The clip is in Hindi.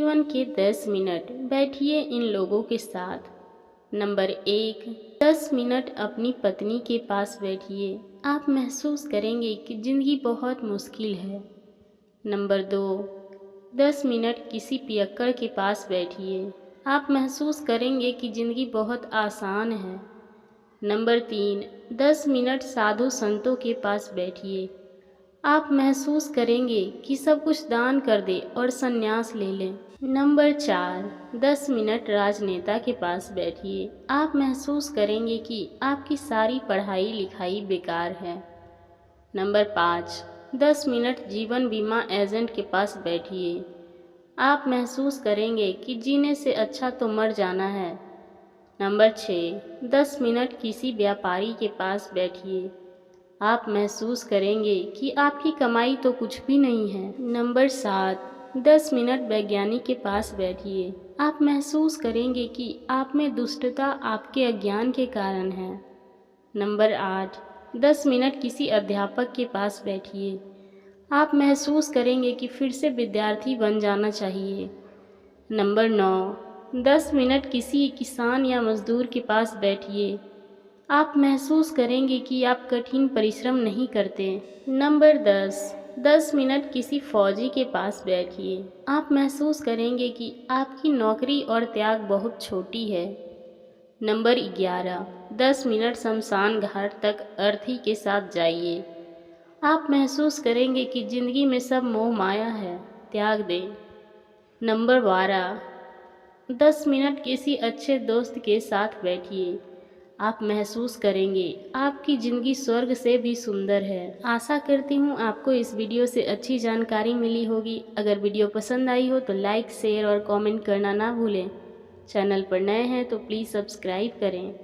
जीवन के 10 मिनट बैठिए इन लोगों के साथ। नंबर 1, 10 मिनट अपनी पत्नी के पास बैठिए। आप महसूस करेंगे कि ज़िंदगी बहुत मुश्किल है। नंबर 2, 10 मिनट किसी पियक्कड़ के पास बैठिए। आप महसूस करेंगे कि ज़िंदगी बहुत आसान है। नंबर 3, 10 मिनट साधु संतों के पास बैठिए। आप महसूस करेंगे कि सब कुछ दान कर दे और संन्यास ले लें। नंबर 4, 10 मिनट राजनेता के पास बैठिए। आप महसूस करेंगे कि आपकी सारी पढ़ाई लिखाई बेकार है। नंबर 5, 10 मिनट जीवन बीमा एजेंट के पास बैठिए। आप महसूस करेंगे कि जीने से अच्छा तो मर जाना है। नंबर 6, 10 मिनट किसी व्यापारी के पास बैठिए। आप महसूस करेंगे कि आपकी कमाई तो कुछ भी नहीं है। नंबर 7, 10 मिनट वैज्ञानिक के पास बैठिए। आप महसूस करेंगे कि आप में दुष्टता आपके अज्ञान के कारण है। नंबर 8, 10 मिनट किसी अध्यापक के पास बैठिए। आप महसूस करेंगे कि फिर से विद्यार्थी बन जाना चाहिए। नंबर 9, 10 मिनट किसी किसान या मजदूर के पास बैठिए। आप महसूस करेंगे कि आप कठिन परिश्रम नहीं करते। नंबर 10, 10 मिनट किसी फौजी के पास बैठिए। आप महसूस करेंगे कि आपकी नौकरी और त्याग बहुत छोटी है। नंबर 11, 10 मिनट शमशान घाट तक अर्थी के साथ जाइए। आप महसूस करेंगे कि ज़िंदगी में सब मोह माया है, त्याग दें। नंबर 12, 10 मिनट किसी अच्छे दोस्त के साथ बैठिए। आप महसूस करेंगे आपकी ज़िंदगी स्वर्ग से भी सुंदर है। आशा करती हूँ आपको इस वीडियो से अच्छी जानकारी मिली होगी। अगर वीडियो पसंद आई हो तो लाइक, शेयर और कमेंट करना ना भूलें। चैनल पर नए हैं तो प्लीज़ सब्सक्राइब करें।